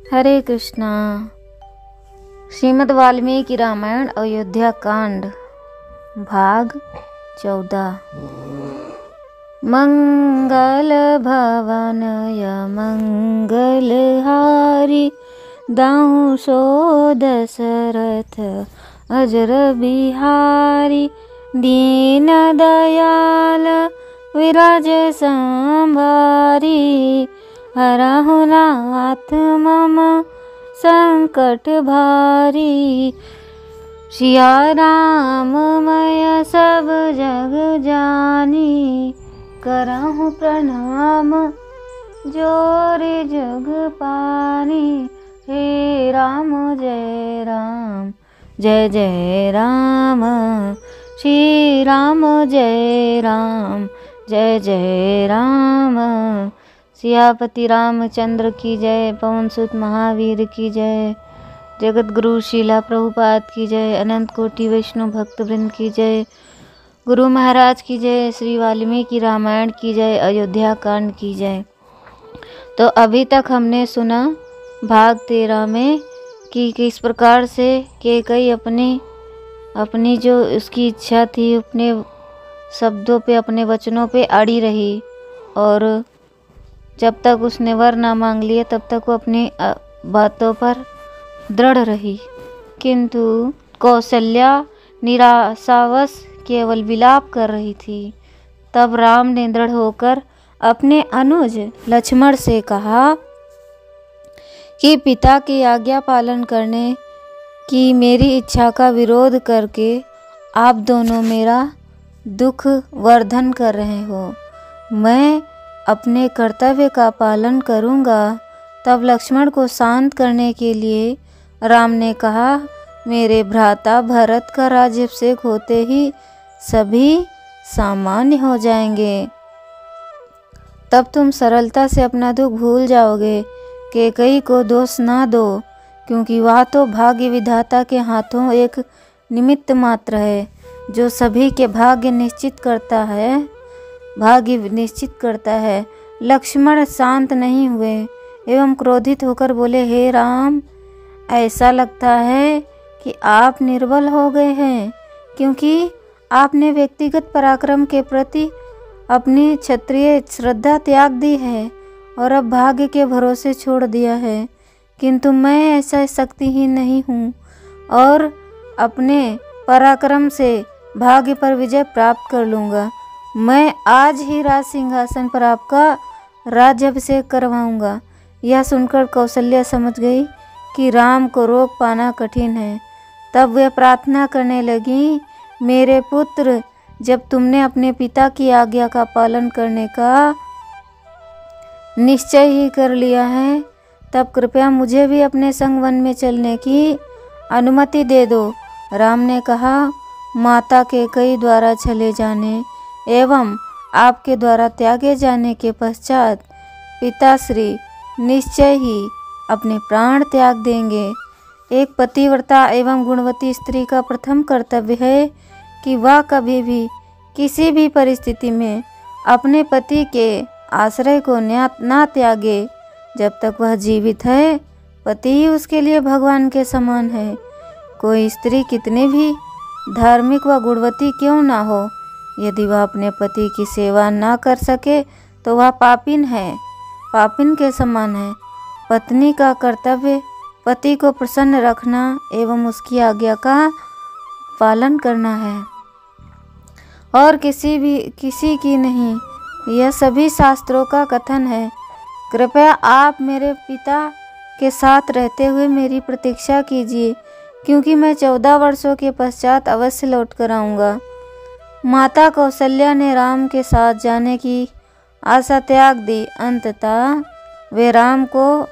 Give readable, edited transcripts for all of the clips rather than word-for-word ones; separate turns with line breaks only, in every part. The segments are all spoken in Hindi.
हरे कृष्णा। श्रीमद् वाल्मीकि रामायण अयोध्या कांड भाग 14। मंगल भवनय मंगलहारी दाऊं सो दशरथ अजर बिहारी दीन दयाल विराज संभारी हरहु नाथ मम संकट भारी सिया राम मैं सब जग जानी करहु प्रणाम जोर जग पानी हे राम जय राम जय जय राम श्री राम जय राम जय जय राम सियापति रामचंद्र की जय। पवन सुत महावीर की जय। जगत गुरु शीला प्रभुपाद की जय। अनंत कोटि वैष्णव भक्त वृंद की जय। गुरु महाराज की जय। श्री वाल्मीकि रामायण की जय। अयोध्या कांड की जय। तो अभी तक हमने सुना भाग 13 में कि किस प्रकार से कैकेयी अपनी जो उसकी इच्छा थी अपने शब्दों पे अपने वचनों पे अड़ी रही और जब तक उसने वर ना मांग लिए तब तक वो अपनी बातों पर दृढ़ रही। किंतु कौशल्या निराशावश केवल विलाप कर रही थी। तब राम ने दृढ़ होकर अपने अनुज लक्ष्मण से कहा कि पिता की आज्ञा पालन करने की मेरी इच्छा का विरोध करके आप दोनों मेरा दुख वर्धन कर रहे हो। मैं अपने कर्तव्य का पालन करूंगा। तब लक्ष्मण को शांत करने के लिए राम ने कहा, मेरे भ्राता भरत का राज्याभिषेक होते ही सभी सामान्य हो जाएंगे। तब तुम सरलता से अपना दुख भूल जाओगे। कैकेयी को दोष ना दो, क्योंकि वह तो भाग्य विधाता के हाथों एक निमित्त मात्र है जो सभी के भाग्य निश्चित करता है। लक्ष्मण शांत नहीं हुए एवं क्रोधित होकर बोले, हे राम, ऐसा लगता है कि आप निर्बल हो गए हैं, क्योंकि आपने व्यक्तिगत पराक्रम के प्रति अपनी क्षत्रिय श्रद्धा त्याग दी है और अब भाग्य के भरोसे छोड़ दिया है। किंतु मैं ऐसा शक्तिहीन नहीं हूँ और अपने पराक्रम से भाग्य पर विजय प्राप्त कर लूँगा। मैं आज ही राज सिंहासन पर आपका राज्याभिषेक करवाऊँगा। यह सुनकर कौशल्या समझ गई कि राम को रोक पाना कठिन है। तब वे प्रार्थना करने लगी, मेरे पुत्र, जब तुमने अपने पिता की आज्ञा का पालन करने का निश्चय ही कर लिया है, तब कृपया मुझे भी अपने संग वन में चलने की अनुमति दे दो। राम ने कहा, माता कैकेयी द्वारा चले जाने एवं आपके द्वारा त्यागे जाने के पश्चात पिताश्री निश्चय ही अपने प्राण त्याग देंगे। एक पतिव्रता एवं गुणवती स्त्री का प्रथम कर्तव्य है कि वह कभी भी किसी भी परिस्थिति में अपने पति के आश्रय को ना त्यागे। जब तक वह जीवित है, पति ही उसके लिए भगवान के समान है। कोई स्त्री कितनी भी धार्मिक व गुणवती क्यों ना हो, यदि वह अपने पति की सेवा ना कर सके तो वह पापिन के समान है। पत्नी का कर्तव्य पति को प्रसन्न रखना एवं उसकी आज्ञा का पालन करना है और किसी की नहीं। यह सभी शास्त्रों का कथन है। कृपया आप मेरे पिता के साथ रहते हुए मेरी प्रतीक्षा कीजिए, क्योंकि मैं 14 वर्षों के पश्चात अवश्य लौट कर आऊँगा। माता कौशल्या ने राम के साथ जाने की आशा त्याग दी। अंततः वे राम को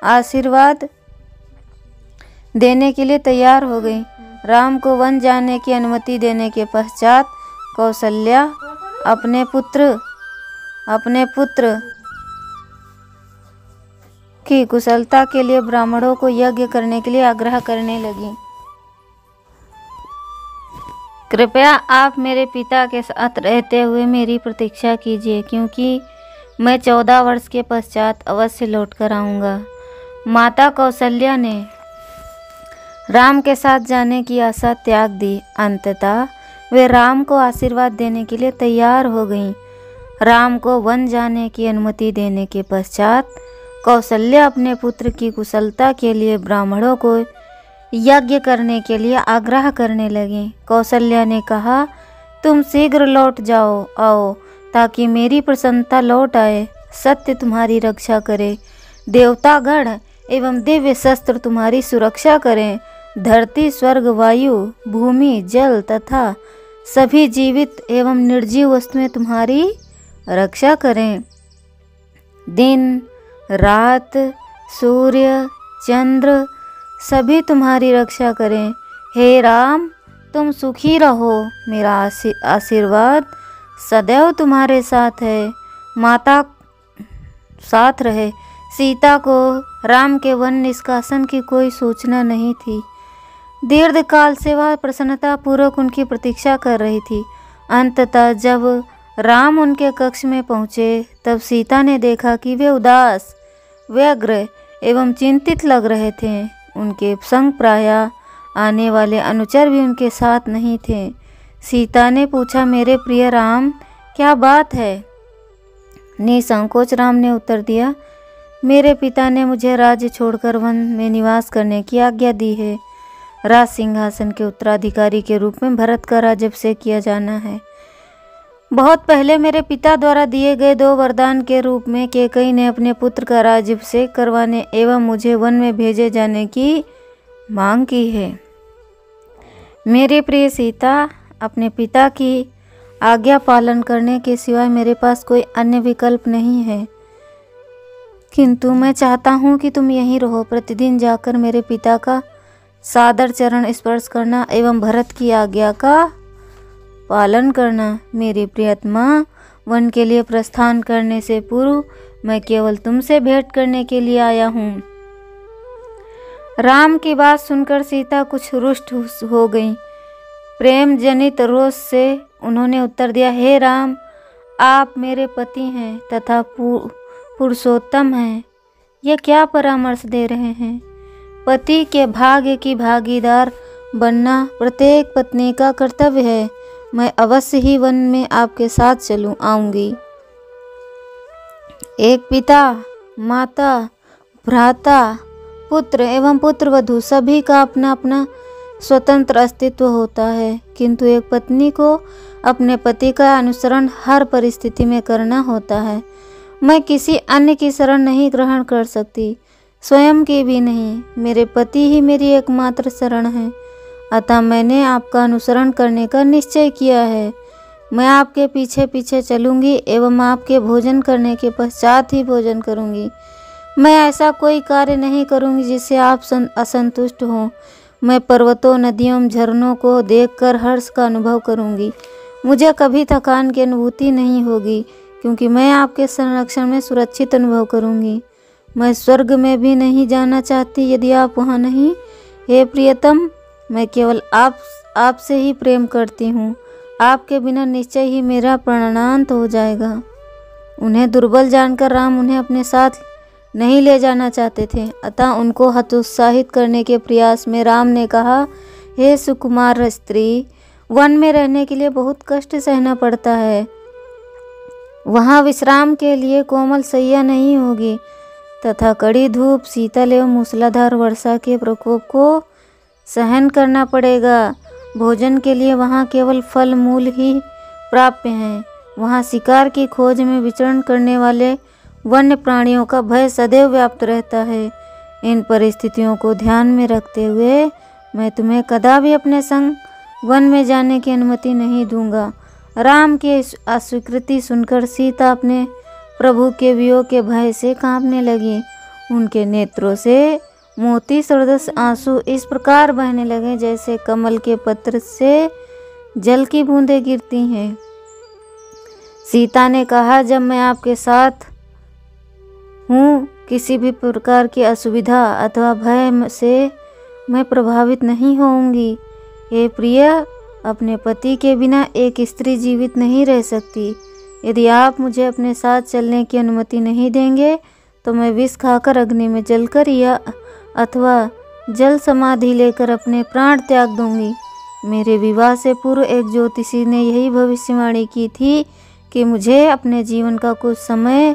आशीर्वाद देने के लिए तैयार हो गई। राम को वन जाने की अनुमति देने के पश्चात कौशल्या अपने पुत्र की कुशलता के लिए ब्राह्मणों को यज्ञ करने के लिए आग्रह करने लगी। कृपया आप मेरे पिता के साथ रहते हुए मेरी प्रतीक्षा कीजिए, क्योंकि मैं 14 वर्ष के पश्चात अवश्य लौट कर आऊँगा। माता कौशल्या ने राम के साथ जाने की आशा त्याग दी। अंततः वे राम को आशीर्वाद देने के लिए तैयार हो गईं। राम को वन जाने की अनुमति देने के पश्चात कौशल्या अपने पुत्र की कुशलता के लिए ब्राह्मणों को यज्ञ करने के लिए आग्रह करने लगी। कौशल्या ने कहा, तुम शीघ्र लौट आओ ताकि मेरी प्रसन्नता लौट आए। सत्य तुम्हारी रक्षा करे, देवतागण एवं दिव्य शस्त्र तुम्हारी सुरक्षा करें। धरती, स्वर्ग, वायु, भूमि, जल तथा सभी जीवित एवं निर्जीव वस्तुएं तुम्हारी रक्षा करें। दिन, रात, सूर्य, चंद्र सभी तुम्हारी रक्षा करें। हे राम, तुम सुखी रहो। मेरा आशीर्वाद सदैव तुम्हारे साथ है। माता साथ रहे। सीता को राम के वन निष्कासन की कोई सूचना नहीं थी। दीर्घ काल से वह प्रसन्नता पूर्वक उनकी प्रतीक्षा कर रही थी। अंततः जब राम उनके कक्ष में पहुँचे तब सीता ने देखा कि वे उदास, व्यग्र एवं चिंतित लग रहे थे। उनके संग प्रायः आने वाले अनुचर भी उनके साथ नहीं थे। सीता ने पूछा, मेरे प्रिय राम, क्या बात है? निसंकोच राम ने उत्तर दिया, मेरे पिता ने मुझे राज्य छोड़कर वन में निवास करने की आज्ञा दी है। राज सिंहासन के उत्तराधिकारी के रूप में भरत का राज्याभिषेक किया जाना है। बहुत पहले मेरे पिता द्वारा दिए गए 2 वरदान के रूप में कैकेयी ने अपने पुत्र का राज्याभिषेक करवाने एवं मुझे वन में भेजे जाने की मांग की है। मेरे प्रिय सीता, अपने पिता की आज्ञा पालन करने के सिवाय मेरे पास कोई अन्य विकल्प नहीं है। किंतु मैं चाहता हूँ कि तुम यहीं रहो। प्रतिदिन जाकर मेरे पिता का सादर चरण स्पर्श करना एवं भरत की आज्ञा का पालन करना। मेरी प्रियतमा, वन के लिए प्रस्थान करने से पूर्व मैं केवल तुमसे भेंट करने के लिए आया हूँ। राम की बात सुनकर सीता कुछ रुष्ट हो गई। प्रेम जनित रोष से उन्होंने उत्तर दिया, हे राम, आप मेरे पति हैं तथा पुरुषोत्तम हैं। ये क्या परामर्श दे रहे हैं? पति के भाग्य की भागीदार बनना प्रत्येक पत्नी का कर्तव्य है। मैं अवश्य ही वन में आपके साथ आऊंगी। एक पिता, माता, भ्राता, पुत्र एवं पुत्रवधू सभी का अपना अपना स्वतंत्र अस्तित्व होता है, किंतु एक पत्नी को अपने पति का अनुसरण हर परिस्थिति में करना होता है। मैं किसी अन्य की शरण नहीं ग्रहण कर सकती, स्वयं की भी नहीं। मेरे पति ही मेरी एकमात्र शरण है, अतः मैंने आपका अनुसरण करने का निश्चय किया है। मैं आपके पीछे पीछे चलूंगी एवं आपके भोजन करने के पश्चात ही भोजन करूंगी। मैं ऐसा कोई कार्य नहीं करूंगी जिससे आप असंतुष्ट हों। मैं पर्वतों, नदियों, झरनों को देखकर हर्ष का अनुभव करूंगी। मुझे कभी थकान की अनुभूति नहीं होगी, क्योंकि मैं आपके संरक्षण में सुरक्षित अनुभव करूंगी। मैं स्वर्ग में भी नहीं जाना चाहती यदि आप वहाँ नहीं। हे प्रियतम, मैं केवल आपसे ही प्रेम करती हूँ। आपके बिना निश्चय ही मेरा प्राणांत हो जाएगा। उन्हें दुर्बल जानकर राम उन्हें अपने साथ नहीं ले जाना चाहते थे, अतः उनको हतोत्साहित करने के प्रयास में राम ने कहा, हे सुकुमार स्त्री, वन में रहने के लिए बहुत कष्ट सहना पड़ता है। वहाँ विश्राम के लिए कोमल शैया नहीं होगी तथा कड़ी धूप, शीतल एवं मूसलाधार वर्षा के प्रकोप को सहन करना पड़ेगा। भोजन के लिए वहाँ केवल फल मूल ही प्राप्य हैं। वहाँ शिकार की खोज में विचरण करने वाले वन्य प्राणियों का भय सदैव व्याप्त रहता है। इन परिस्थितियों को ध्यान में रखते हुए मैं तुम्हें कदापि अपने संग वन में जाने की अनुमति नहीं दूंगा। राम की अस्वीकृति सुनकर सीता अपने प्रभु के वियोग के भय से कांपने लगी। उनके नेत्रों से मोती सदृश आंसू इस प्रकार बहने लगे जैसे कमल के पत्र से जल की बूंदें गिरती हैं। सीता ने कहा, जब मैं आपके साथ हूँ, किसी भी प्रकार की असुविधा अथवा भय से मैं प्रभावित नहीं होऊंगी। हे प्रिय, अपने पति के बिना एक स्त्री जीवित नहीं रह सकती। यदि आप मुझे अपने साथ चलने की अनुमति नहीं देंगे तो मैं विष खाकर अग्नि में जलकर या अथवा जल समाधि लेकर अपने प्राण त्याग दूंगी। मेरे विवाह से पूर्व एक ज्योतिषी ने यही भविष्यवाणी की थी कि मुझे अपने जीवन का कुछ समय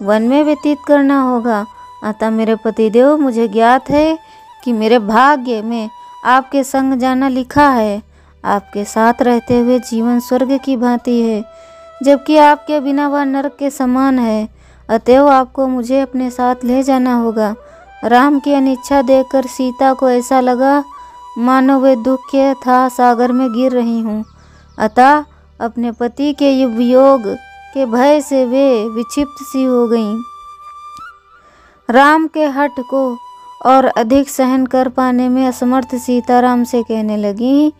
वन में व्यतीत करना होगा। अतः मेरे पतिदेव, मुझे ज्ञात है कि मेरे भाग्य में आपके संग जाना लिखा है। आपके साथ रहते हुए जीवन स्वर्ग की भांति है, जबकि आपके बिना वह नरक के समान है। अतएव आपको मुझे अपने साथ ले जाना होगा। राम की अनिच्छा देखकर सीता को ऐसा लगा मानो वे दुख के अथाह सागर में गिर रही हूँ। अतः अपने पति के वियोग के भय से वे विक्षिप्त सी हो गईं। राम के हठ को और अधिक सहन कर पाने में असमर्थ सीता राम से कहने लगी,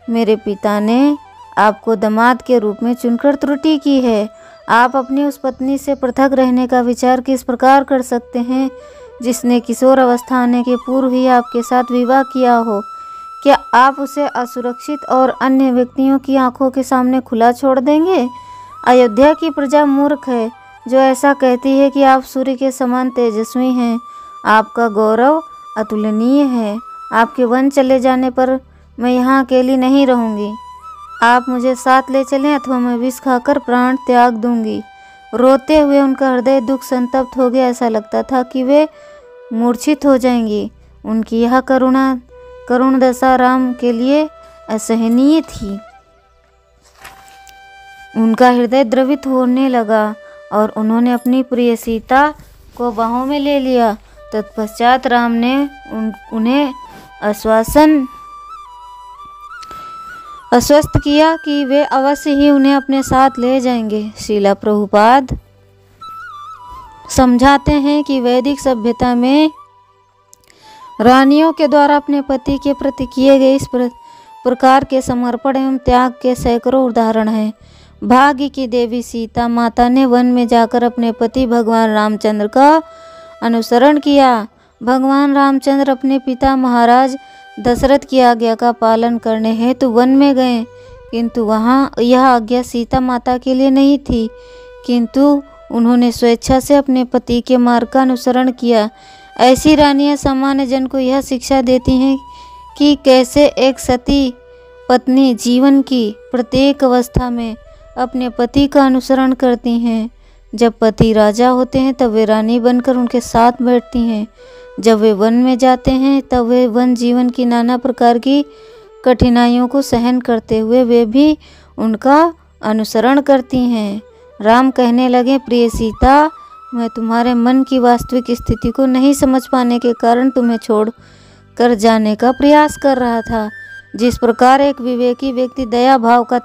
मेरे पिता ने आपको दामाद के रूप में चुनकर त्रुटि की है। आप अपनी उस पत्नी से पृथक रहने का विचार किस प्रकार कर सकते हैं जिसने किशोर अवस्था आने के पूर्व ही आपके साथ विवाह किया हो? क्या आप उसे असुरक्षित और अन्य व्यक्तियों की आंखों के सामने खुला छोड़ देंगे? अयोध्या की प्रजा मूर्ख है जो ऐसा कहती है कि आप सूर्य के समान तेजस्वी हैं। आपका गौरव अतुलनीय है। आपके वन चले जाने पर मैं यहाँ अकेली नहीं रहूँगी। आप मुझे साथ ले चलें अथवा मैं विष खाकर प्राण त्याग दूंगी। रोते हुए उनका हृदय दुख संतप्त हो गया। ऐसा लगता था कि वे मूर्छित हो जाएंगी। उनकी यह करुण दशा राम के लिए असहनीय थी। उनका हृदय द्रवित होने लगा और उन्होंने अपनी प्रिय सीता को बाहों में ले लिया। तत्पश्चात राम ने उन्हें आश्वस्त किया कि वे अवश्य ही उन्हें अपने साथ ले जाएंगे। श्रीला प्रभुपाद समझाते हैं कि वैदिक सभ्यता में रानियों के द्वारा अपने पति के प्रति किए गए इस प्रकार के समर्पण एवं त्याग के सैकड़ों उदाहरण हैं। भाग्य की देवी सीता माता ने वन में जाकर अपने पति भगवान रामचंद्र का अनुसरण किया। भगवान रामचंद्र अपने पिता महाराज दशरथ की आज्ञा का पालन करने हेतु वन में गए, किंतु वहाँ यह आज्ञा सीता माता के लिए नहीं थी, किंतु उन्होंने स्वेच्छा से अपने पति के मार्ग का अनुसरण किया। ऐसी रानियां सामान्य जन को यह शिक्षा देती हैं कि कैसे एक सती पत्नी जीवन की प्रत्येक अवस्था में अपने पति का अनुसरण करती हैं। जब पति राजा होते हैं तब वे रानी बनकर उनके साथ बैठती हैं। जब वे वन में जाते हैं तब वे वन जीवन की नाना प्रकार की कठिनाइयों को सहन करते हुए वे भी उनका अनुसरण करती हैं। राम कहने लगे, प्रिय सीता, मैं तुम्हारे मन की वास्तविक स्थिति को नहीं समझ पाने के कारण तुम्हें छोड़ कर जाने का प्रयास कर रहा था। जिस प्रकार एक विवेकी व्यक्ति दया भाव का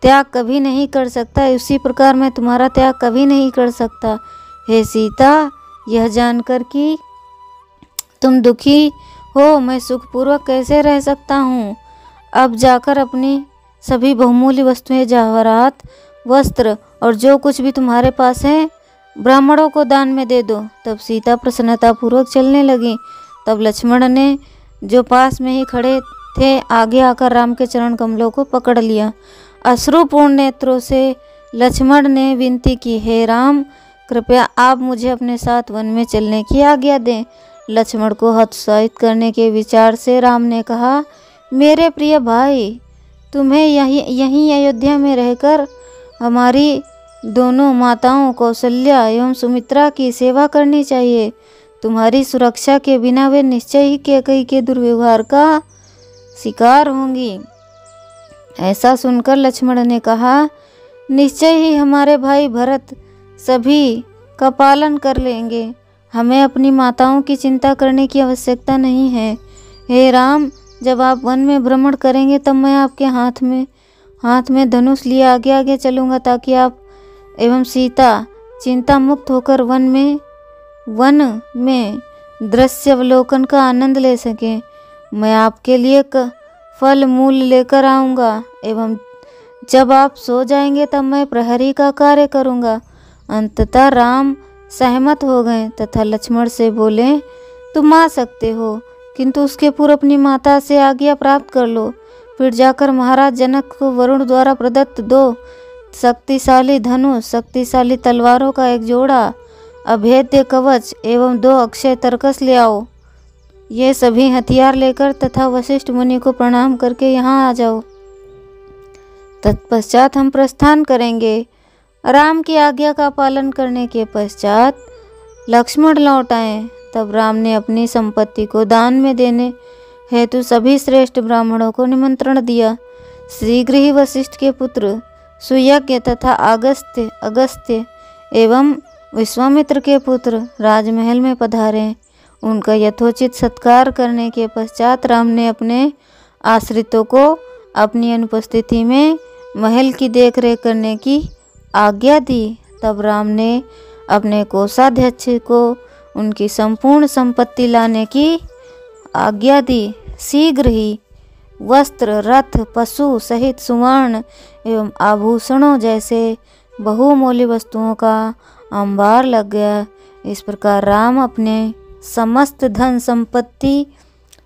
त्याग कभी नहीं कर सकता, उसी प्रकार मैं तुम्हारा त्याग कभी नहीं कर सकता। हे सीता, यह जानकर कि तुम दुखी हो मैं सुखपूर्वक कैसे रह सकता हूँ। अब जाकर अपनी सभी बहुमूल्य वस्तुएं, जवाहरात, वस्त्र और जो कुछ भी तुम्हारे पास है ब्राह्मणों को दान में दे दो। तब सीता प्रसन्नतापूर्वक चलने लगी। तब लक्ष्मण ने, जो पास में ही खड़े थे, आगे आकर राम के चरण कमलों को पकड़ लिया। अश्रुपूर्ण नेत्रों से लक्ष्मण ने विनती की, हे राम, कृपया आप मुझे अपने साथ वन में चलने की आज्ञा दें। लक्ष्मण को हतोत्साहित करने के विचार से राम ने कहा, मेरे प्रिय भाई, तुम्हें यहीं अयोध्या में रहकर हमारी दोनों माताओं कौशल्या एवं सुमित्रा की सेवा करनी चाहिए। तुम्हारी सुरक्षा के बिना वे निश्चय ही कैकेयी के दुर्व्यवहार का शिकार होंगी। ऐसा सुनकर लक्ष्मण ने कहा, निश्चय ही हमारे भाई भरत सभी का पालन कर लेंगे। हमें अपनी माताओं की चिंता करने की आवश्यकता नहीं है। हे राम, जब आप वन में भ्रमण करेंगे तब मैं आपके हाथ में धनुष लिए आगे आगे चलूँगा, ताकि आप एवं सीता चिंता मुक्त होकर वन में दृश्य अवलोकन का आनंद ले सकें। मैं आपके लिए फल मूल लेकर आऊँगा एवं जब आप सो जाएंगे तब मैं प्रहरी का कार्य करूँगा। अंततः राम सहमत हो गए तथा लक्ष्मण से बोले, तुम आ सकते हो, किंतु उसके पूर्व अपनी माता से आज्ञा प्राप्त कर लो। फिर जाकर महाराज जनक को वरुण द्वारा प्रदत्त 2 शक्तिशाली धनुष, शक्तिशाली तलवारों का एक जोड़ा अभेद्य कवच एवं 2 अक्षय तरकस ले आओ। ये सभी हथियार लेकर तथा वशिष्ठ मुनि को प्रणाम करके यहाँ आ जाओ। तत्पश्चात हम प्रस्थान करेंगे। राम की आज्ञा का पालन करने के पश्चात लक्ष्मण लौट आए। तब राम ने अपनी संपत्ति को दान में देने हेतु सभी श्रेष्ठ ब्राह्मणों को निमंत्रण दिया। शीघ्र ही वशिष्ठ के पुत्र सुयज्ञ तथा अगस्त्य एवं विश्वामित्र के पुत्र राजमहल में पधारे। उनका यथोचित सत्कार करने के पश्चात राम ने अपने आश्रितों को अपनी अनुपस्थिति में महल की देखरेख करने की आज्ञा दी। तब राम ने अपने कोषाध्यक्ष को उनकी संपूर्ण संपत्ति लाने की आज्ञा दी। शीघ्र ही वस्त्र, रथ, पशु सहित सुवर्ण एवं आभूषणों जैसे बहुमूल्य वस्तुओं का अंबार लग गया। इस प्रकार राम अपने समस्त धन संपत्ति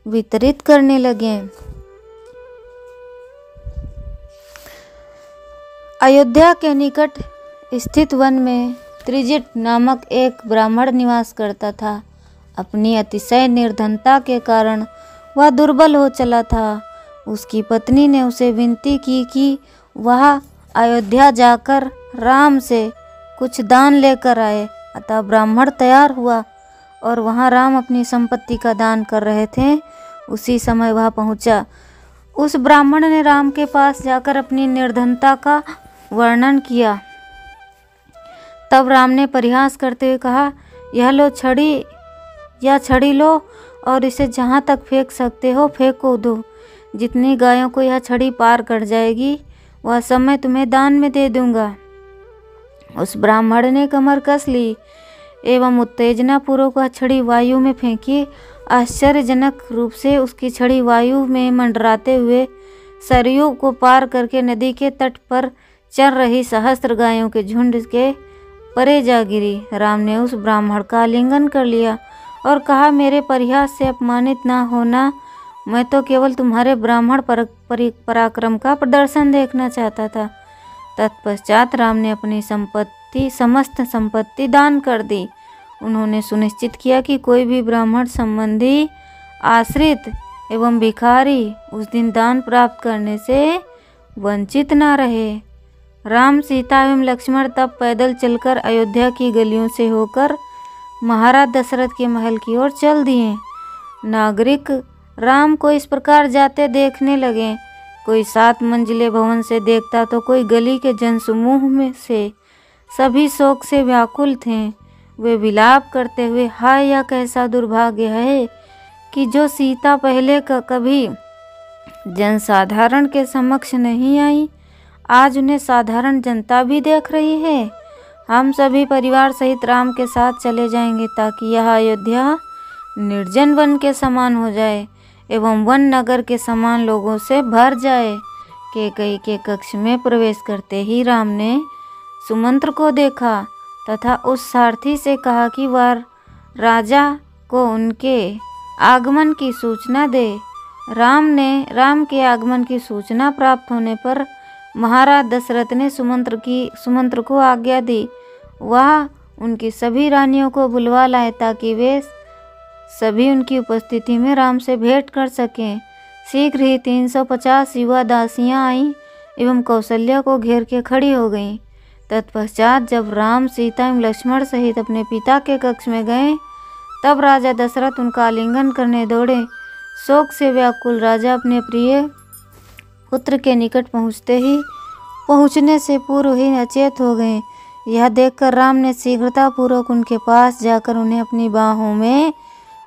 वितरित करने लगे। अयोध्या के निकट स्थित वन में त्रिजट नामक एक ब्राह्मण निवास करता था। अपनी अतिशय निर्धनता के कारण वह दुर्बल हो चला था। उसकी पत्नी ने उसे विनती की कि वह अयोध्या जाकर राम से कुछ दान लेकर आए। अतः ब्राह्मण तैयार हुआ और वहाँ राम अपनी संपत्ति का दान कर रहे थे। उसी समय वह पहुँचा। उस ब्राह्मण ने राम के पास जाकर अपनी निर्धनता का वर्णन किया। तब राम ने परिहास करते हुए कहा, यह लो छड़ी लो और इसे जहाँ तक फेंक सकते हो फेंको दो। जितनी गायों को यह छड़ी पार कर जाएगी वह सब मैं तुम्हें दान में दे दूंगा। उस ब्राह्मण ने कमर कस ली एवं उत्तेजना पूर्वक वह छड़ी वायु में फेंकी। आश्चर्यजनक रूप से उसकी छड़ी वायु में मंडराते हुए सरयू को पार करके नदी के तट पर चल रही सहस्त्र गायों के झुंड के परे जा गिरी। राम ने उस ब्राह्मण का आलिंगन कर लिया और कहा, मेरे परिहास से अपमानित ना होना, मैं तो केवल तुम्हारे ब्राह्मण पराक्रम का प्रदर्शन देखना चाहता था। तत्पश्चात राम ने अपनी समस्त संपत्ति दान कर दी। उन्होंने सुनिश्चित किया कि कोई भी ब्राह्मण संबंधी, आश्रित एवं भिखारी उस दिन दान प्राप्त करने से वंचित ना रहे। राम, सीता एवं लक्ष्मण तब पैदल चलकर अयोध्या की गलियों से होकर महाराज दशरथ के महल की ओर चल दिए। नागरिक राम को इस प्रकार जाते देखने लगे। कोई 7 मंजिले भवन से देखता तो कोई गली के जनसमूह में से। सभी शोक से व्याकुल थे। वे विलाप करते हुए, हाय यह कैसा दुर्भाग्य है कि जो सीता पहले कभी जनसाधारण के समक्ष नहीं आई, आज उन्हें साधारण जनता भी देख रही है। हम सभी परिवार सहित राम के साथ चले जाएंगे ताकि यह अयोध्या निर्जन वन के समान हो जाए एवं वन नगर के समान लोगों से भर जाए। कैकेयी के कक्ष में प्रवेश करते ही राम ने सुमंत्र को देखा तथा उस सारथी से कहा कि वह राजा को उनके आगमन की सूचना दे। राम के आगमन की सूचना प्राप्त होने पर महाराज दशरथ ने सुमंत्र को आज्ञा दी। वह उनकी सभी रानियों को बुलवा लाए ताकि वे सभी उनकी उपस्थिति में राम से भेंट कर सकें। शीघ्र ही 350 युवा दासियां आईं एवं कौशल्या को घेर के खड़ी हो गईं। तत्पश्चात जब राम, सीता एवं लक्ष्मण सहित अपने पिता के कक्ष में गए, तब राजा दशरथ उनका आलिंगन करने दौड़े। शोक से व्याकुल राजा अपने प्रिय पुत्र के निकट पहुँचने से पूर्व ही अचेत हो गए। यह देखकर राम ने शीघ्रतापूर्वक उनके पास जाकर उन्हें अपनी बाहों में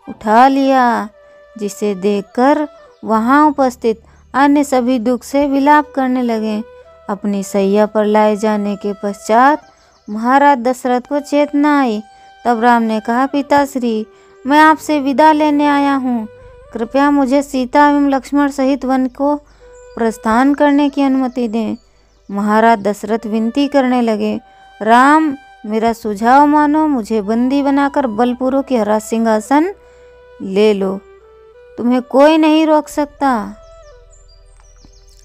उठा लिया, जिसे देखकर वहां उपस्थित अन्य सभी दुख से विलाप करने लगे। अपनी सैया पर लाए जाने के पश्चात महाराज दशरथ को चेतना आई। तब राम ने कहा, पिताश्री, मैं आपसे विदा लेने आया हूँ। कृपया मुझे सीता एवं लक्ष्मण सहित वन को प्रस्थान करने की अनुमति दें। महाराज दशरथ विनती करने लगे, राम, मेरा सुझाव मानो, मुझे बंदी बनाकर बलपूर्वक यह सिंहासन ले लो, तुम्हें कोई नहीं रोक सकता।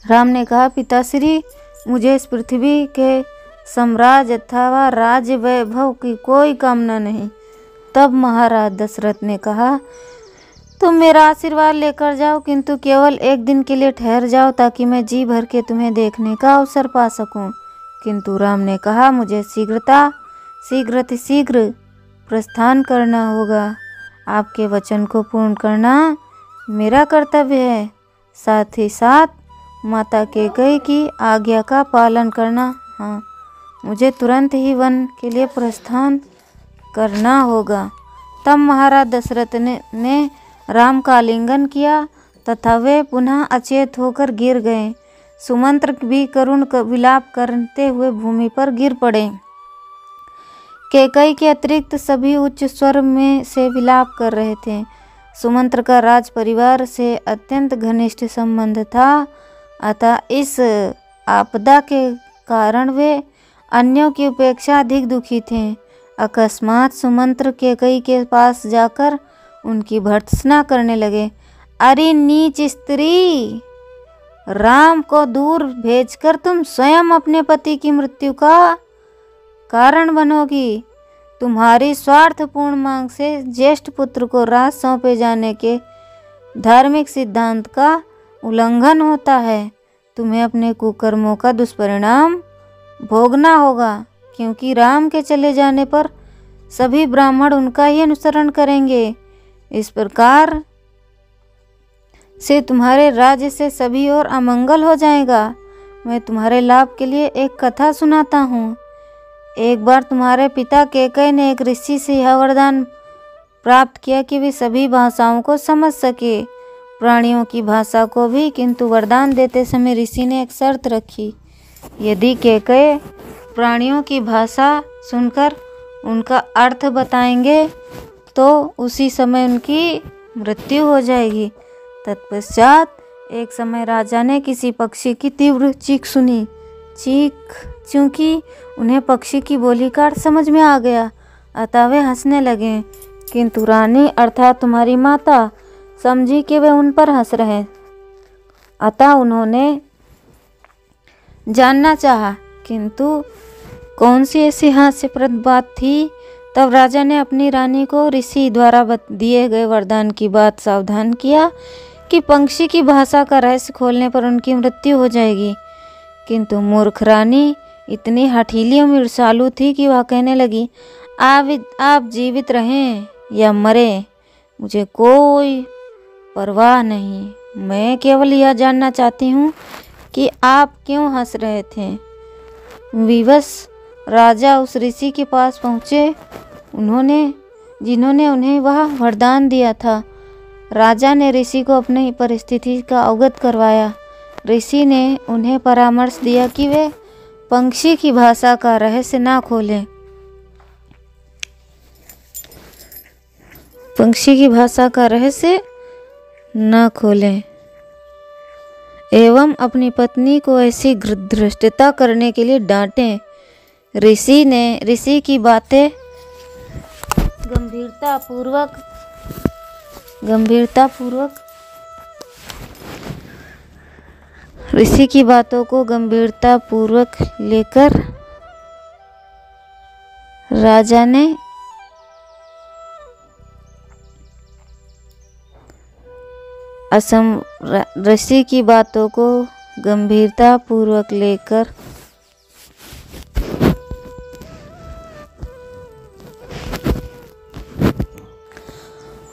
राम ने कहा, पिताश्री, मुझे इस पृथ्वी के साम्राज्य अथवा राज्य वैभव की कोई कामना नहीं। तब महाराज दशरथ ने कहा, तुम मेरा आशीर्वाद लेकर जाओ, किंतु केवल एक दिन के लिए ठहर जाओ ताकि मैं जी भर के तुम्हें देखने का अवसर पा सकूं। किंतु राम ने कहा, मुझे शीघ्र प्रस्थान करना होगा। आपके वचन को पूर्ण करना मेरा कर्तव्य है, साथ ही साथ माता कैकेयी की आज्ञा का पालन करना। हाँ, मुझे तुरंत ही वन के लिए प्रस्थान करना होगा। तब महाराज दशरथ ने राम का आलिंगन किया तथा वे पुनः अचेत होकर गिर गए। सुमंत्र भी करुण विलाप करते हुए भूमि पर गिर पड़े। कैकेयी के अतिरिक्त सभी उच्च स्वर में से विलाप कर रहे थे। सुमंत्र का राज परिवार से अत्यंत घनिष्ठ संबंध था, अतः इस आपदा के कारण वे अन्यों की अपेक्षा अधिक दुखी थे। अकस्मात सुमंत्र कैकेयी के पास जाकर उनकी भर्त्सना करने लगे। अरे नीच स्त्री, राम को दूर भेजकर तुम स्वयं अपने पति की मृत्यु का कारण बनोगी। तुम्हारी स्वार्थपूर्ण मांग से ज्येष्ठ पुत्र को राज सौंपे जाने के धार्मिक सिद्धांत का उल्लंघन होता है। तुम्हें अपने कुकर्मों का दुष्परिणाम भोगना होगा, क्योंकि राम के चले जाने पर सभी ब्राह्मण उनका ही अनुसरण करेंगे। इस प्रकार से तुम्हारे राज्य से सभी ओर अमंगल हो जाएगा। मैं तुम्हारे लाभ के लिए एक कथा सुनाता हूँ। एक बार तुम्हारे पिता कैकेयी ने एक ऋषि से यह वरदान प्राप्त किया कि वे सभी भाषाओं को समझ सके, प्राणियों की भाषा को भी। किंतु वरदान देते समय ऋषि ने एक शर्त रखी, यदि कैकेयी प्राणियों की भाषा सुनकर उनका अर्थ बताएंगे तो उसी समय उनकी मृत्यु हो जाएगी। तत्पश्चात एक समय राजा ने किसी पक्षी की तीव्र चीख सुनी। चूंकि उन्हें पक्षी की बोली का अर्थ समझ में आ गया, अतः वे हंसने लगे। किंतु रानी अर्थात तुम्हारी माता समझी कि वे उन पर हंस रहे, अतः उन्होंने जानना चाहा किंतु कौन सी ऐसी हास्यप्रद बात थी। तब राजा ने अपनी रानी को ऋषि द्वारा दिए गए वरदान की बात सावधान किया कि पक्षी की भाषा का रहस्य खोलने पर उनकी मृत्यु हो जाएगी। किंतु मूर्ख रानी इतनी हठीली और ईर्ष्यालु थी कि वह कहने लगी, आप जीवित रहें या मरे, मुझे कोई परवाह नहीं। मैं केवल यह जानना चाहती हूँ कि आप क्यों हंस रहे थे। विवश राजा उस ऋषि के पास पहुँचे जिन्होंने उन्हें वह वरदान दिया था। राजा ने ऋषि को अपनी परिस्थिति का अवगत करवाया। ऋषि ने उन्हें परामर्श दिया कि वे पक्षी की भाषा का रहस्य ना खोलें। पक्षी की भाषा का रहस्य न खोलें एवं अपनी पत्नी को ऐसी धृष्टता करने के लिए डांटें। ऋषि की बातें ऋषि की बातों को गंभीरतापूर्वक लेकर राजा ने ऋषि की बातों को गंभीरतापूर्वक लेकर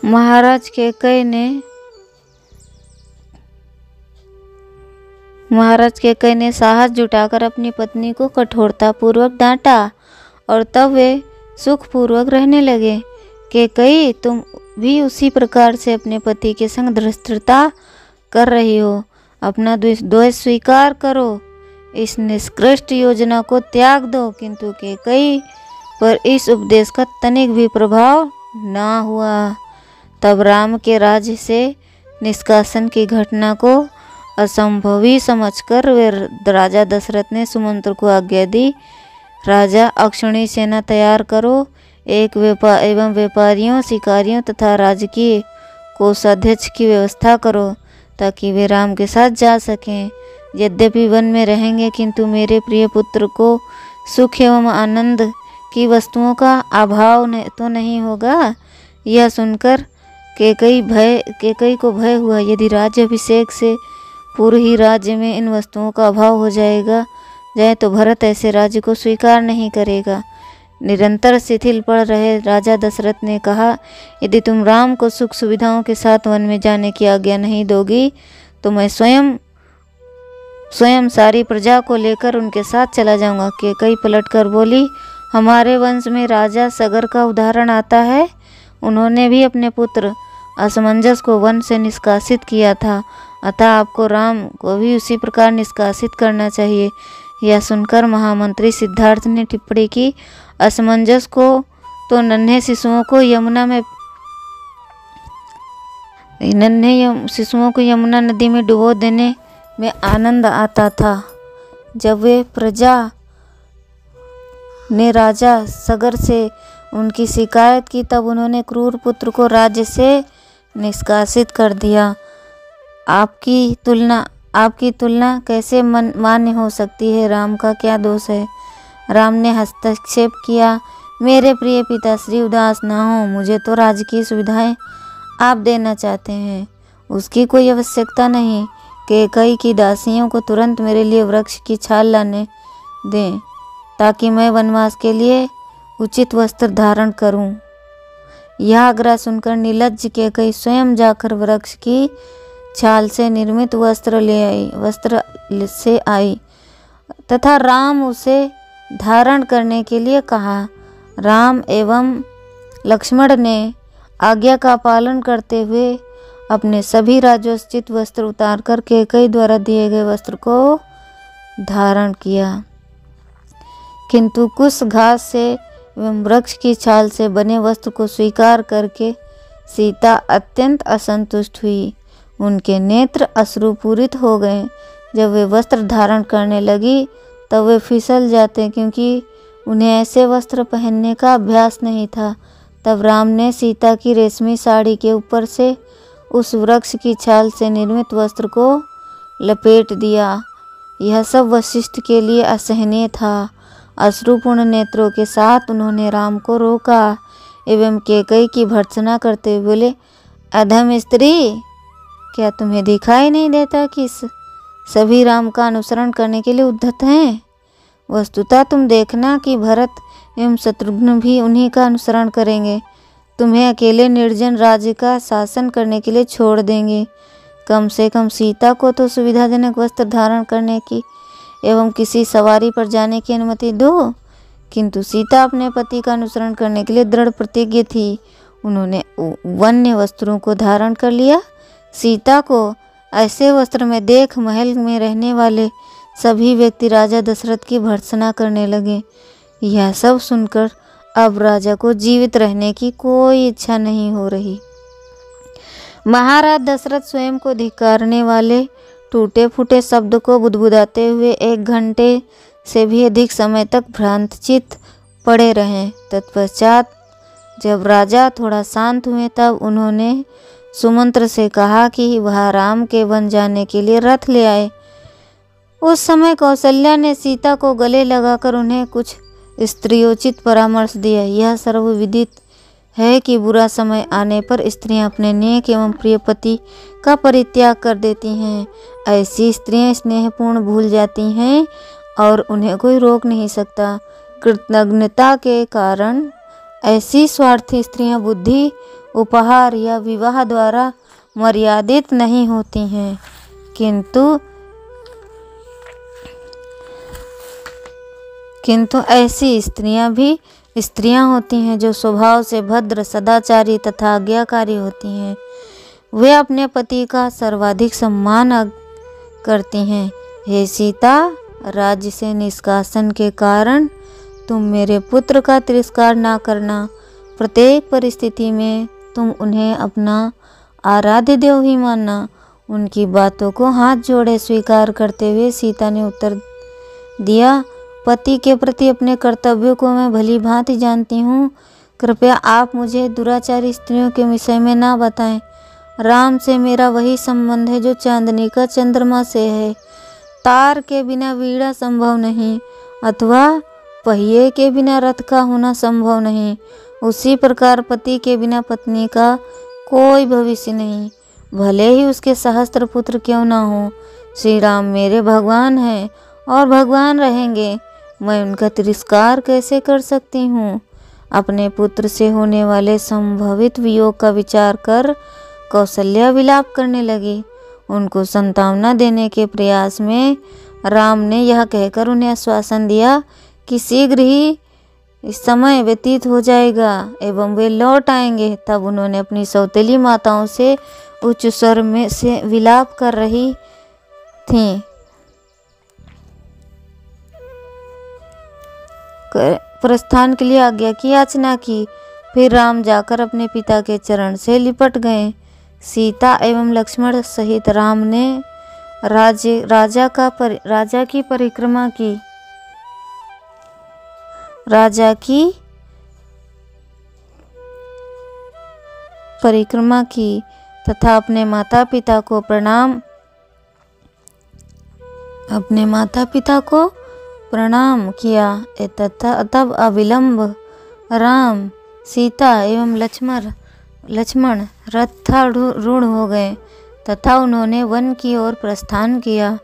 महाराज कैकेयी ने साहस जुटाकर अपनी पत्नी को कठोरतापूर्वक डांटा और तब वे सुखपूर्वक रहने लगे। कैकेयी, तुम भी उसी प्रकार से अपने पति के संग धृष्टता कर रही हो। अपना द्वेष स्वीकार करो, इस निष्कृष्ट योजना को त्याग दो। किंतु कैकेयी पर इस उपदेश का तनिक भी प्रभाव ना हुआ। तब राम के राज्य से निष्कासन की घटना को असंभवी समझकर वे राजा दशरथ ने सुमंत्र को आज्ञा दी, राजा अक्षौणी सेना तैयार करो, एवं व्यापारियों, शिकारियों तथा राजकीय कोषाध्यक्ष की व्यवस्था करो ताकि वे राम के साथ जा सकें। यद्यपि वन में रहेंगे किंतु मेरे प्रिय पुत्र को सुख एवं आनंद की वस्तुओं का अभाव तो नहीं होगा। यह सुनकर कैकई को भय हुआ, यदि राज्य अभिषेक से पूर्व ही राज्य में इन वस्तुओं का अभाव हो जाए तो भरत ऐसे राज्य को स्वीकार नहीं करेगा। निरंतर शिथिल पड़ रहे राजा दशरथ ने कहा, यदि तुम राम को सुख सुविधाओं के साथ वन में जाने की आज्ञा नहीं दोगी तो मैं स्वयं सारी प्रजा को लेकर उनके साथ चला जाऊंगा। कैकई पलटकर बोली, हमारे वंश में राजा सगर का उदाहरण आता है। उन्होंने भी अपने पुत्र असमंजस को वन से निष्कासित किया था, अतः आपको राम को भी उसी प्रकार निष्कासित करना चाहिए। यह सुनकर महामंत्री सिद्धार्थ ने टिप्पणी की, असमंजस को तो नन्हे शिशुओं को यमुना नदी में डुबो देने में आनंद आता था। जब वे प्रजा ने राजा सगर से उनकी शिकायत की तब उन्होंने क्रूर पुत्र को राज्य से निष्कासित कर दिया। आपकी तुलना कैसे मान्य हो सकती है? राम का क्या दोष है? राम ने हस्तक्षेप किया, मेरे प्रिय पिताश्री उदास ना हो, मुझे तो राजकीय सुविधाएं आप देना चाहते हैं, उसकी कोई आवश्यकता नहीं। कैकई की दासियों को तुरंत मेरे लिए वृक्ष की छाल लाने दें ताकि मैं वनवास के लिए उचित वस्त्र धारण करूं। यह आग्रह सुनकर निर्लज्ज कैकई स्वयं जाकर वृक्ष की छाल से निर्मित वस्त्र से आई तथा राम उसे धारण करने के लिए कहा। राम एवं लक्ष्मण ने आज्ञा का पालन करते हुए अपने सभी राजोचित वस्त्र उतारकर कैकई द्वारा दिए गए वस्त्र को धारण किया, किंतु कुश घास से एवं वृक्ष की छाल से बने वस्त्र को स्वीकार करके सीता अत्यंत असंतुष्ट हुई। उनके नेत्र अश्रुपूरित हो गए। जब वे वस्त्र धारण करने लगी तब वे फिसल जाते, क्योंकि उन्हें ऐसे वस्त्र पहनने का अभ्यास नहीं था। तब राम ने सीता की रेशमी साड़ी के ऊपर से उस वृक्ष की छाल से निर्मित वस्त्र को लपेट दिया। यह सब वशिष्ठ के लिए असहनीय था। अश्रुपूर्ण नेत्रों के साथ उन्होंने राम को रोका एवं कैकई की भर्त्सना करते हुए बोले, अधम स्त्री, क्या तुम्हें दिखाई नहीं देता कि सभी राम का अनुसरण करने के लिए उद्धत हैं? वस्तुतः तुम देखना कि भरत एवं शत्रुघ्न भी उन्हीं का अनुसरण करेंगे, तुम्हें अकेले निर्जन राज्य का शासन करने के लिए छोड़ देंगे। कम से कम सीता को तो सुविधाजनक वस्त्र धारण करने की एवं किसी सवारी पर जाने की अनुमति दो। किंतु सीता अपने पति का अनुसरण करने के लिए दृढ़ प्रतिज्ञ थी। उन्होंने वन्य वस्त्रों को धारण कर लिया। सीता को ऐसे वस्त्र में देख महल में रहने वाले सभी व्यक्ति राजा दशरथ की भर्त्सना करने लगे। यह सब सुनकर अब राजा को जीवित रहने की कोई इच्छा नहीं हो रही। महाराज दशरथ स्वयं को धिक्कारने वाले टूटे फूटे शब्द को बुदबुदाते हुए 1 घंटे से भी अधिक समय तक भ्रांतचित्त पड़े रहे। तत्पश्चात जब राजा थोड़ा शांत हुए तब उन्होंने सुमंत्र से कहा कि वह राम के वन जाने के लिए रथ ले आए। उस समय कौशल्या ने सीता को गले लगाकर उन्हें कुछ स्त्रियोचित परामर्श दिया। यह सर्वविदित है कि बुरा समय आने पर स्त्रियां अपने नेक एवं प्रिय पति का परित्याग कर देती हैं। ऐसी स्त्रियां स्नेहपूर्ण भूल जाती हैं और उन्हें कोई रोक नहीं सकता। कृतज्ञता के कारण ऐसी स्वार्थी स्त्रियां बुद्धि, उपहार या विवाह द्वारा मर्यादित नहीं होती हैं, किंतु ऐसी स्त्रियां भी स्त्रियां होती हैं जो स्वभाव से भद्र, सदाचारी तथा आज्ञाकारी होती हैं। वे अपने पति का सर्वाधिक सम्मान करती हैं। हे सीता, राज्य से निष्कासन के कारण तुम मेरे पुत्र का तिरस्कार ना करना। प्रत्येक परिस्थिति में तुम उन्हें अपना आराध्य देव ही मानना। उनकी बातों को हाथ जोड़े स्वीकार करते हुए सीता ने उत्तर दिया, पति के प्रति अपने कर्तव्यों को मैं भली भांति जानती हूँ। कृपया आप मुझे दुराचारी स्त्रियों के विषय में ना बताएं। राम से मेरा वही संबंध है जो चांदनी का चंद्रमा से है। तार के बिना वीणा संभव नहीं, अथवा पहिए के बिना रथ का होना संभव नहीं, उसी प्रकार पति के बिना पत्नी का कोई भविष्य नहीं, भले ही उसके सहस्त्र पुत्र क्यों ना हो। श्री राम मेरे भगवान हैं और भगवान रहेंगे, मैं उनका तिरस्कार कैसे कर सकती हूँ। अपने पुत्र से होने वाले संभवित वियोग का विचार कर कौशल्या विलाप करने लगी। उनको सांत्वना देने के प्रयास में राम ने यह कहकर उन्हें आश्वासन दिया कि शीघ्र ही इस समय व्यतीत हो जाएगा एवं वे लौट आएंगे। तब उन्होंने अपनी सौतेली माताओं से उच्च स्वर में से विलाप कर रही थीं। प्रस्थान के लिए आज्ञा की याचना की। फिर राम जाकर अपने पिता के चरण से लिपट गए। सीता एवं लक्ष्मण सहित राम ने राजा की परिक्रमा की। राजा की परिक्रमा की तथा अपने माता पिता को प्रणाम किया तथा तब अविलंब राम, सीता एवं लक्ष्मण रथारूढ़ हो गए तथा उन्होंने वन की ओर प्रस्थान किया।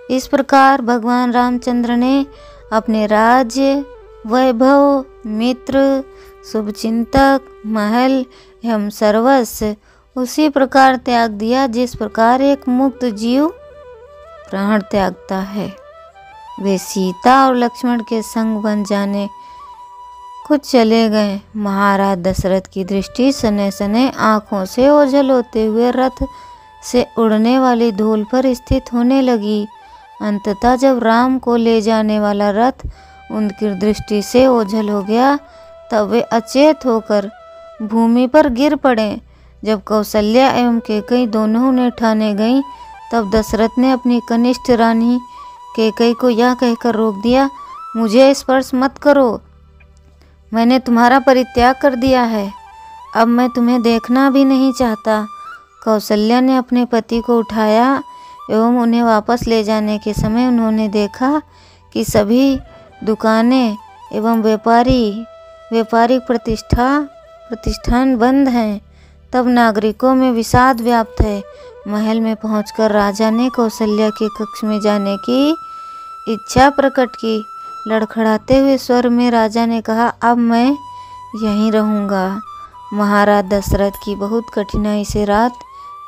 इस प्रकार भगवान रामचंद्र ने अपने राज्य, वैभव, मित्र, शुभचिंतक, महल एवं सर्वस्व उसी प्रकार त्याग दिया जिस प्रकार एक मुक्त जीव प्राण त्यागता है। वे सीता और लक्ष्मण के संग बन जाने कुछ चले गए। महाराज दशरथ की दृष्टि सने सने आँखों से ओझल होते हुए रथ से उड़ने वाली धूल पर स्थित होने लगी। अंततः जब राम को ले जाने वाला रथ उनकी दृष्टि से ओझल हो गया तब वे अचेत होकर भूमि पर गिर पड़े। जब कौशल्या एवं कैकेयी दोनों उन्हें उठाने गईं तब दशरथ ने अपनी कनिष्ठ रानी कैकेयी को यह कहकर रोक दिया, मुझे स्पर्श मत करो, मैंने तुम्हारा परित्याग कर दिया है, अब मैं तुम्हें देखना भी नहीं चाहता। कौशल्या ने अपने पति को उठाया एवं उन्हें वापस ले जाने के समय उन्होंने देखा कि सभी दुकानें एवं व्यापारिक प्रतिष्ठान बंद हैं। तब नागरिकों में विषाद व्याप्त है। महल में पहुंचकर राजा ने कौशल्या के कक्ष में जाने की इच्छा प्रकट की। लड़खड़ाते हुए स्वर में राजा ने कहा, अब मैं यहीं रहूँगा। महाराज दशरथ की बहुत कठिनाई से रात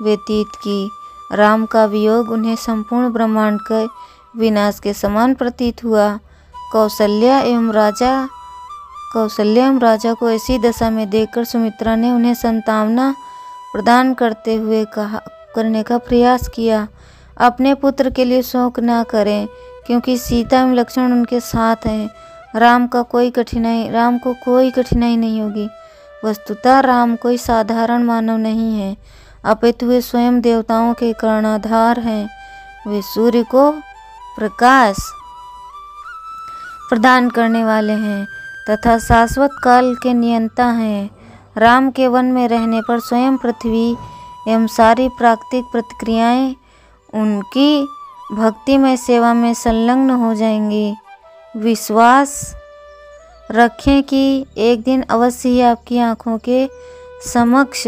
व्यतीत की। राम का वियोग उन्हें संपूर्ण ब्रह्मांड के विनाश के समान प्रतीत हुआ। कौशल्या एवं राजा को ऐसी दशा में देखकर सुमित्रा ने उन्हें सांत्वना प्रदान करने का प्रयास किया। अपने पुत्र के लिए शोक ना करें, क्योंकि सीता एवं लक्ष्मण उनके साथ हैं। राम को कोई कठिनाई नहीं होगी। वस्तुतः राम कोई साधारण मानव नहीं है, अपितु वे स्वयं देवताओं के कर्णाधार हैं। वे सूर्य को प्रकाश प्रदान करने वाले हैं तथा शाश्वत काल के नियंता हैं। राम के वन में रहने पर स्वयं पृथ्वी एवं सारी प्राकृतिक प्रतिक्रियाएं उनकी भक्तिमय सेवा में संलग्न हो जाएंगी। विश्वास रखें कि एक दिन अवश्य ही आपकी आंखों के समक्ष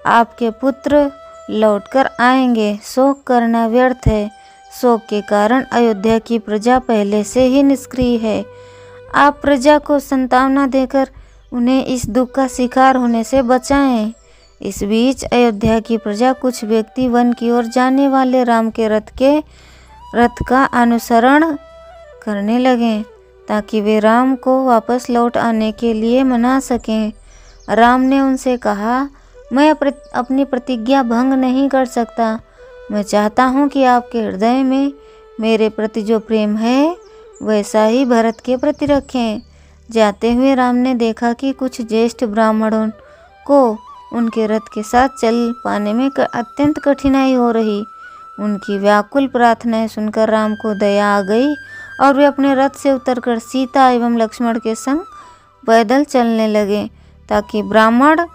आपके पुत्र लौटकर आएंगे। शोक करना व्यर्थ है। शोक के कारण अयोध्या की प्रजा पहले से ही निष्क्रिय है। आप प्रजा को सांत्वना देकर उन्हें इस दुख का शिकार होने से बचाएं। इस बीच अयोध्या की प्रजा कुछ व्यक्ति वन की ओर जाने वाले राम के रथ का अनुसरण करने लगे ताकि वे राम को वापस लौट आने के लिए मना सकें। राम ने उनसे कहा, मैं अपनी प्रतिज्ञा भंग नहीं कर सकता। मैं चाहता हूँ कि आपके हृदय में मेरे प्रति जो प्रेम है वैसा ही भरत के प्रति रखें। जाते हुए राम ने देखा कि कुछ ज्येष्ठ ब्राह्मणों को उनके रथ के साथ चल पाने में अत्यंत कठिनाई हो रही। उनकी व्याकुल प्रार्थनाएं सुनकर राम को दया आ गई और वे अपने रथ से उतरकर सीता एवं लक्ष्मण के संग पैदल चलने लगे ताकि ब्राह्मण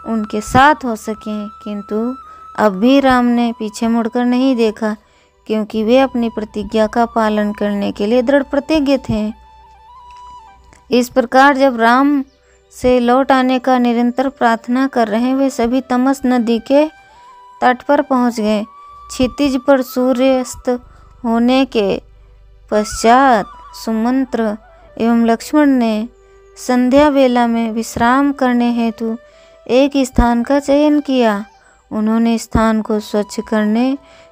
उनके साथ हो सकें। किंतु अब भी राम ने पीछे मुड़कर नहीं देखा, क्योंकि वे अपनी प्रतिज्ञा का पालन करने के लिए दृढ़ प्रतिज्ञ थे। इस प्रकार जब राम से लौट आने का निरंतर प्रार्थना कर रहे वे सभी तमस नदी के तट पर पहुंच गए। क्षितिज पर सूर्यास्त होने के पश्चात सुमंत्र एवं लक्ष्मण ने संध्या वेला में विश्राम करने हेतु एक स्थान का चयन किया। उन्होंने स्थान को स्वच्छ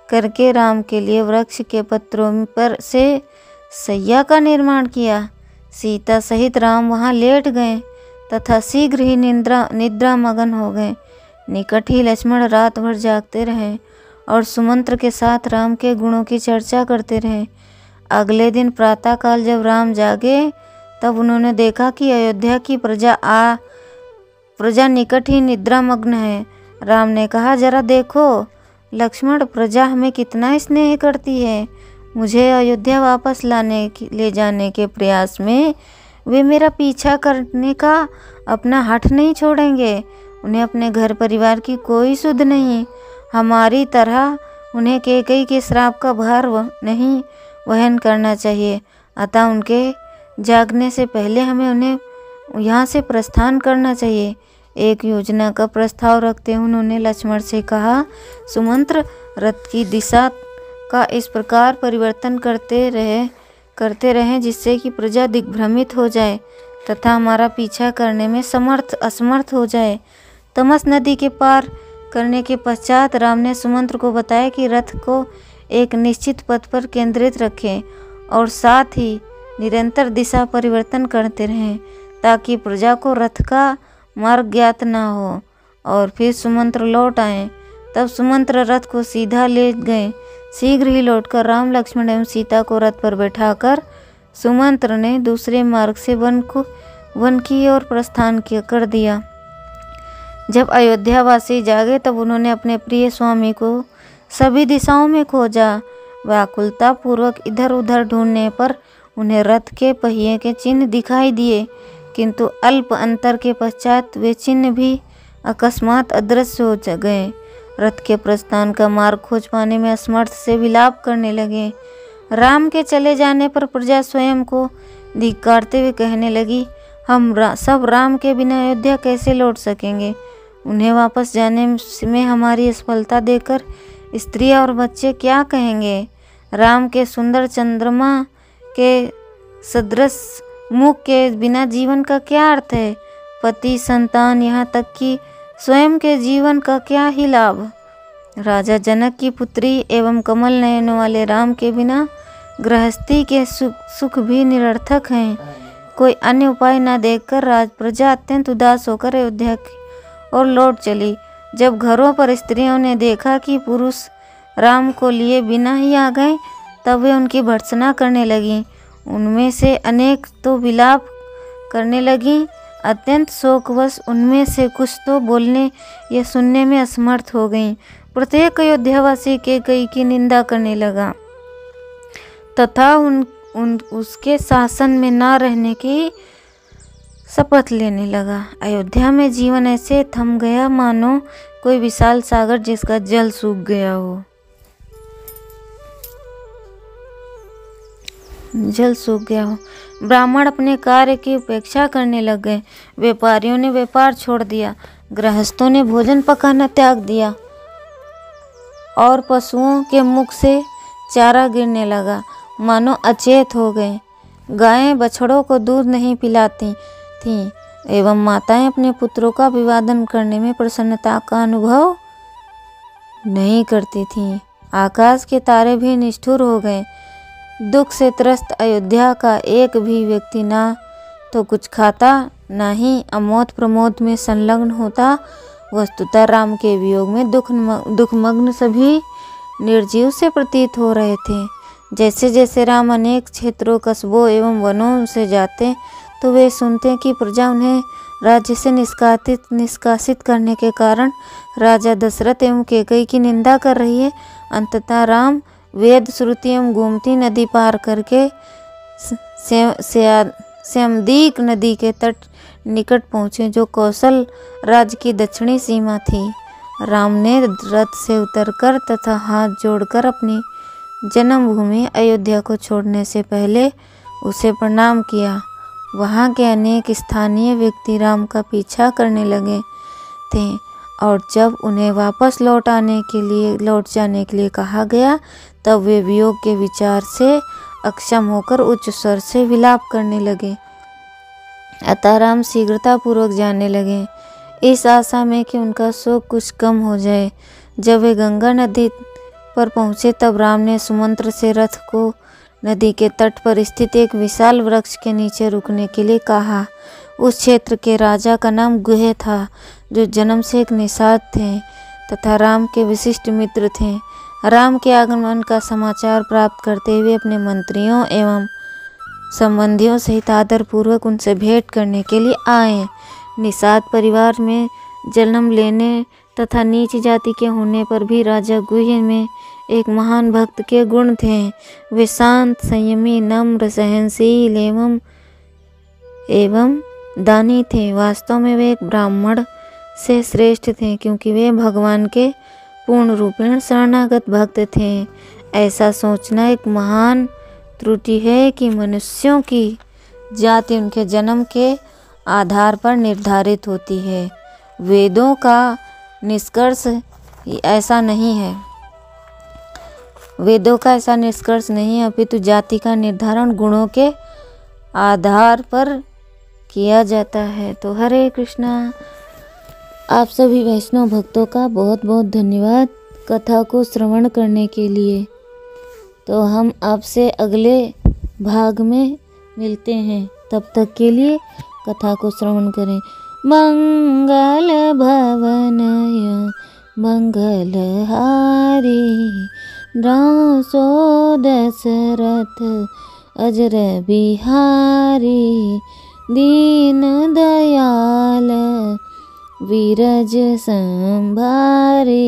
करके राम के लिए वृक्ष के पत्रों पर से सैया का निर्माण किया। सीता सहित राम वहां लेट गए तथा शीघ्र ही निद्रा मगन हो गए। निकट ही लक्ष्मण रात भर जागते रहे और सुमंत्र के साथ राम के गुणों की चर्चा करते रहे। अगले दिन प्रातःकाल जब राम जागे तब उन्होंने देखा कि अयोध्या की प्रजा निकट ही निद्रा मग्न है। राम ने कहा, जरा देखो लक्ष्मण, प्रजा हमें कितना स्नेह करती है। मुझे अयोध्या वापस ले जाने के प्रयास में वे मेरा पीछा करने का अपना हठ नहीं छोड़ेंगे। उन्हें अपने घर परिवार की कोई सुध नहीं। हमारी तरह उन्हें कैकेयी के श्राप का भार नहीं वहन करना चाहिए। अतः उनके जागने से पहले हमें उन्हें यहाँ से प्रस्थान करना चाहिए। एक योजना का प्रस्ताव रखते हुए उन्होंने लक्ष्मण से कहा, सुमंत्र, रथ की दिशा का इस प्रकार परिवर्तन करते रहें जिससे कि प्रजा दिग्भ्रमित हो जाए तथा हमारा पीछा करने में असमर्थ हो जाए। तमस नदी के पार करने के पश्चात राम ने सुमंत्र को बताया कि रथ को एक निश्चित पथ पर केंद्रित रखें और साथ ही निरंतर दिशा परिवर्तन करते रहें ताकि प्रजा को रथ का मार्ग ज्ञात न हो। और फिर सुमंत्र लौट आए। तब सुमंत्र रथ को सीधा ले गए। शीघ्र ही लौटकर राम, लक्ष्मण एवं सीता को रथ पर बैठाकर सुमंत्र ने दूसरे मार्ग से वन की ओर प्रस्थान कर दिया। जब अयोध्यावासी जागे तब उन्होंने अपने प्रिय स्वामी को सभी दिशाओं में खोजा। व्याकुलता पूर्वक इधर उधर ढूंढने पर उन्हें रथ के पहिए के चिन्ह दिखाई दिए, किंतु अल्प अंतर के पश्चात वे चिन्ह भी अकस्मात अदृश्य हो गए। रथ के प्रस्थान का मार्ग खोज पाने में असमर्थ से विलाप करने लगे। राम के चले जाने पर प्रजा स्वयं को धिक्कारते हुए कहने लगी, हम सब राम के बिना अयोध्या कैसे लौट सकेंगे। उन्हें वापस जाने में हमारी असफलता देखकर स्त्रियां और बच्चे क्या कहेंगे। राम के सुंदर चंद्रमा के सदृश मुख के बिना जीवन का क्या अर्थ है। पति, संतान, यहाँ तक कि स्वयं के जीवन का क्या ही लाभ। राजा जनक की पुत्री एवं कमल नयनों वाले राम के बिना गृहस्थी के सुख भी निरर्थक हैं। कोई अन्य उपाय न देखकर राज प्रजा अत्यंत उदास होकर अयोध्या की ओर लौट चली। जब घरों पर स्त्रियों ने देखा कि पुरुष राम को लिए बिना ही आ गए तब वे उनकी भर्त्सना करने लगीं। उनमें से अनेक तो विलाप करने लगीं। अत्यंत शोकवश उनमें से कुछ तो बोलने या सुनने में असमर्थ हो गईं। प्रत्येक अयोध्यावासी कैकेयी की निंदा करने लगा तथा उसके शासन में न रहने की शपथ लेने लगा। अयोध्या में जीवन ऐसे थम गया मानो कोई विशाल सागर जिसका जल सूख गया हो। ब्राह्मण अपने कार्य की उपेक्षा करने लग गए। व्यापारियों ने व्यापार छोड़ दिया, गृहस्थों ने भोजन पकाना त्याग दिया और पशुओं के मुख से चारा गिरने लगा, मानो अचेत हो गए। गायें बछड़ों को दूध नहीं पिलाती थीं एवं माताएं अपने पुत्रों का अभिवादन करने में प्रसन्नता का अनुभव नहीं करती थीं। आकाश के तारे भी निष्ठुर हो गए। दुख से त्रस्त अयोध्या का एक भी व्यक्ति ना तो कुछ खाता, ना ही अमोद प्रमोद में संलग्न होता। वस्तुतः राम के वियोग में दुखमग्न सभी निर्जीव से प्रतीत हो रहे थे। जैसे जैसे राम अनेक क्षेत्रों, कस्बों एवं वनों से जाते तो वे सुनते कि प्रजा उन्हें राज्य से निष्कासित करने के कारण राजा दशरथ एवं कैकेयी की निंदा कर रही है। अंततः राम वेद, श्रुति एवं गोमती नदी पार करके स्यमदीक नदी के तट निकट पहुँचे, जो कौशल राज्य की दक्षिणी सीमा थी। राम ने रथ से उतरकर तथा हाथ जोड़कर अपनी जन्मभूमि अयोध्या को छोड़ने से पहले उसे प्रणाम किया। वहाँ के अनेक स्थानीय व्यक्ति राम का पीछा करने लगे थे और जब उन्हें वापस लौट जाने के लिए कहा गया तब वे वियोग के विचार से अक्षम होकर उच्च स्वर से विलाप करने लगे। अतः राम शीघ्रतापूर्वक जाने लगे, इस आशा में कि उनका शोक कुछ कम हो जाए। जब वे गंगा नदी पर पहुँचे तब राम ने सुमंत्र से रथ को नदी के तट पर स्थित एक विशाल वृक्ष के नीचे रुकने के लिए कहा। उस क्षेत्र के राजा का नाम गुहे था, जो जन्म से एक निषाद थे तथा राम के विशिष्ट मित्र थे। राम के आगमन का समाचार प्राप्त करते हुए अपने मंत्रियों एवं संबंधियों सहित आदरपूर्वक उनसे भेंट करने के लिए आए। निषाद परिवार में जन्म लेने तथा नीच जाति के होने पर भी राजा गुह्य में एक महान भक्त के गुण थे। वे शांत, संयमी, नम्र, सहनशील एवं दानी थे। वास्तव में वे एक ब्राह्मण से श्रेष्ठ थे, क्योंकि वे भगवान के पूर्ण रूपेण शरणागत भक्त थे। ऐसा सोचना एक महान त्रुटि है कि मनुष्यों की जाति उनके जन्म के आधार पर निर्धारित होती है। वेदों का निष्कर्ष ऐसा नहीं है, अपितु जाति का निर्धारण गुणों के आधार पर किया जाता है। तो हरे कृष्णा। आप सभी वैष्णव भक्तों का बहुत बहुत धन्यवाद कथा को श्रवण करने के लिए। तो हम आपसे अगले भाग में मिलते हैं, तब तक के लिए कथा को श्रवण करें। मंगल भवनय मंगलहारी द्रासो दशरथ अजर बिहारी दीन दयाल विरज संभारे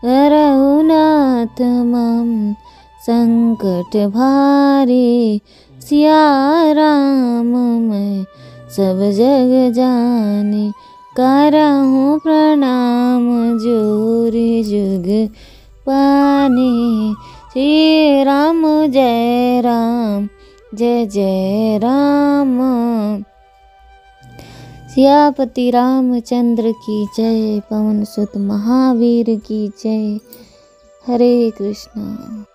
रघुनाथ मम संकट भारे सिया राम मैं सब जग जाने करहूँ प्रणाम जोरी जुग पाने। श्री राम जय राम जय जय राम। सियापति रामचंद्र की जय, पवन सुत महावीर की जय। हरे कृष्णा।